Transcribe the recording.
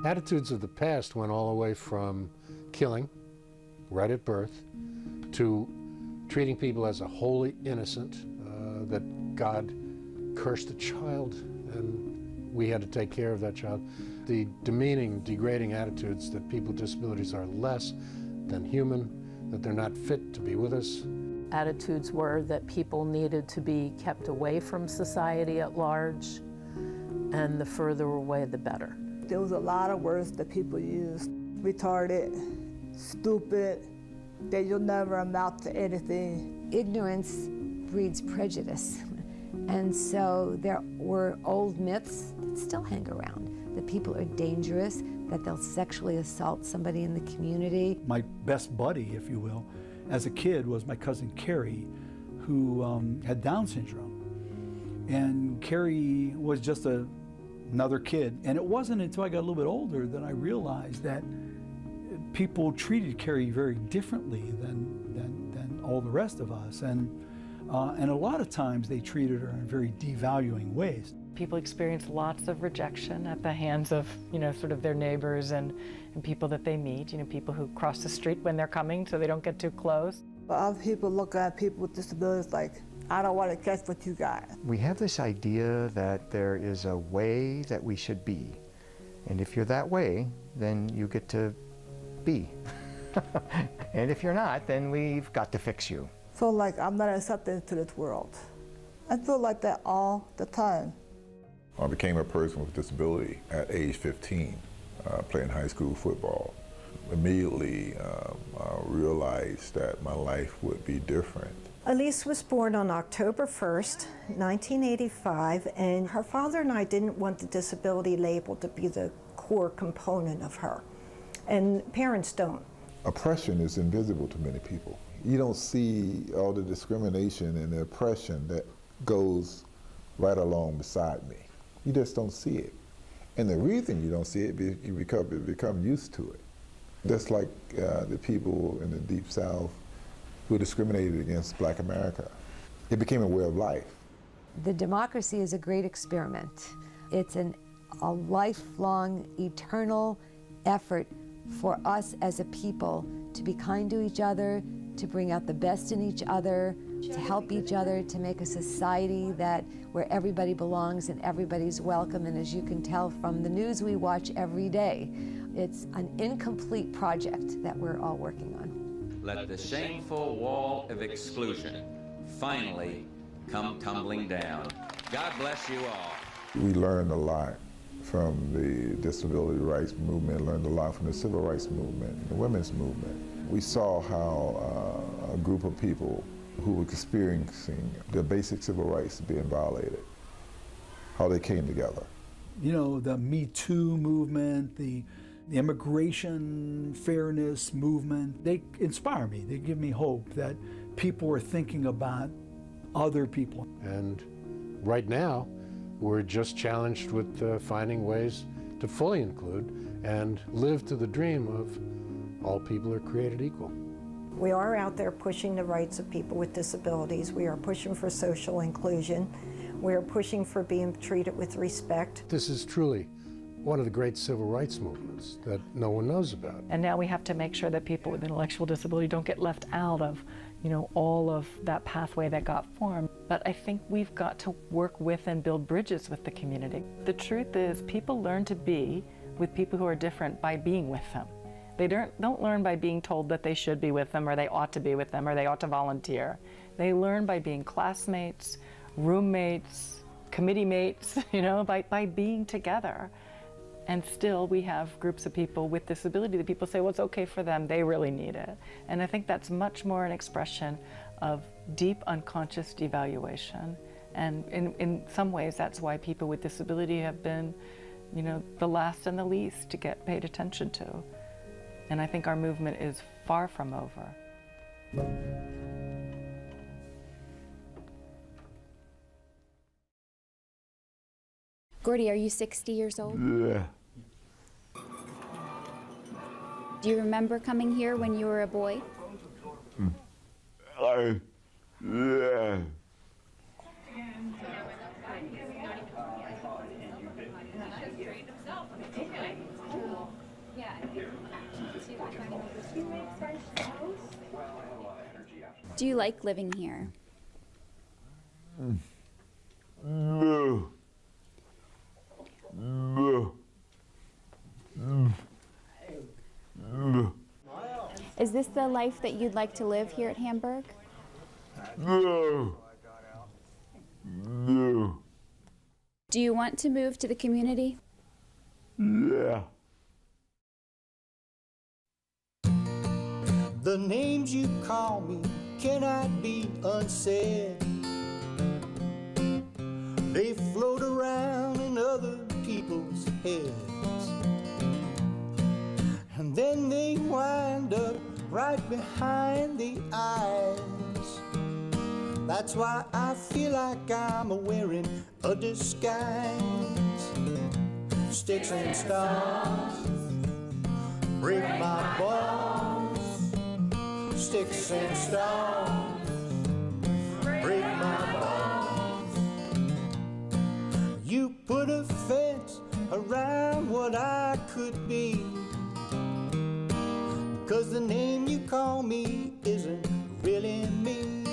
Attitudes of the past went all the way from killing, right at birth, to treating people as a wholly innocent, that God cursed a child and we had to take care of that child. The demeaning, degrading attitudes that people with disabilities are less than human, that they're not fit to be with us. Attitudes were that people needed to be kept away from society at large, and the further away, the better. There was a lot of words that people used. Retarded, stupid, that you'll never amount to anything. Ignorance breeds prejudice. And so there were old myths that still hang around, that people are dangerous, that they'll sexually assault somebody in the community. My best buddy, if you will, as a kid was my cousin Carrie, who had Down syndrome. And Carrie was just another kid. And it wasn't until I got a little bit older that I realized that people treated Carrie very differently than all the rest of us. And a lot of times they treated her in very devaluing ways. People experience lots of rejection at the hands of, sort of their neighbors and people that they meet, people who cross the street when they're coming so they don't get too close. Other people look at people with disabilities like, I don't want to catch what you got. We have this idea that there is a way that we should be. And if you're that way, then you get to be. And if you're not, then we've got to fix you. Feel like I'm not accepted into this world. I feel like that all the time. I became a person with disability at age 15, playing high school football. Immediately, I realized that my life would be different. Elise was born on October 1st, 1985, and her father and I didn't want the disability label to be the core component of her, and parents don't. Oppression is invisible to many people. You don't see all the discrimination and the oppression that goes right along beside me. You just don't see it. And the reason you don't see it is you become used to it. Just like the people in the Deep South who discriminated against Black America. It became a way of life. The democracy is a great experiment. It's a lifelong, eternal effort for us as a people to be kind to each other, to bring out the best in each other, to help each other, to make a society where everybody belongs and everybody's welcome. And as you can tell from the news we watch every day, it's an incomplete project that we're all working on. Let the shameful wall of exclusion finally come tumbling down. God bless you all. We learned a lot from the disability rights movement, learned a lot from the civil rights movement, the women's movement. We saw how a group of people who were experiencing the basic civil rights being violated, how they came together. The Me Too movement, the immigration fairness movement, they inspire me. They give me hope that people are thinking about other people. And right now, we're just challenged with finding ways to fully include and live to the dream of all people are created equal. We are out there pushing the rights of people with disabilities. We are pushing for social inclusion. We are pushing for being treated with respect. This is truly one of the great civil rights movements that no one knows about. And now we have to make sure that people with intellectual disability don't get left out of, all of that pathway that got formed. But I think we've got to work with and build bridges with the community. The truth is, people learn to be with people who are different by being with them. They don't learn by being told that they should be with them, or they ought to be with them, or they ought to volunteer. They learn by being classmates, roommates, committee mates, by being together. And still we have groups of people with disability that people say, well, it's okay for them, they really need it. And I think that's much more an expression of deep unconscious devaluation. And in some ways, that's why people with disability have been, the last and the least to get paid attention to. And I think our movement is far from over. Gordy, are you 60 years old? Yeah. Do you remember coming here when you were a boy? Yeah. Do you like living here? No. No. No. Is this the life that you'd like to live here at Hamburg? No. No. Do you want to move to the community? Yeah. The names you call me cannot be unsaid. They float around in other people's heads, and then they wind up right behind the eyes. That's why I feel like I'm wearing a disguise. Sticks and stones break my bones. Sticks and stones break my bones. You put a fence around what I could be, 'cause the name you call me isn't really me.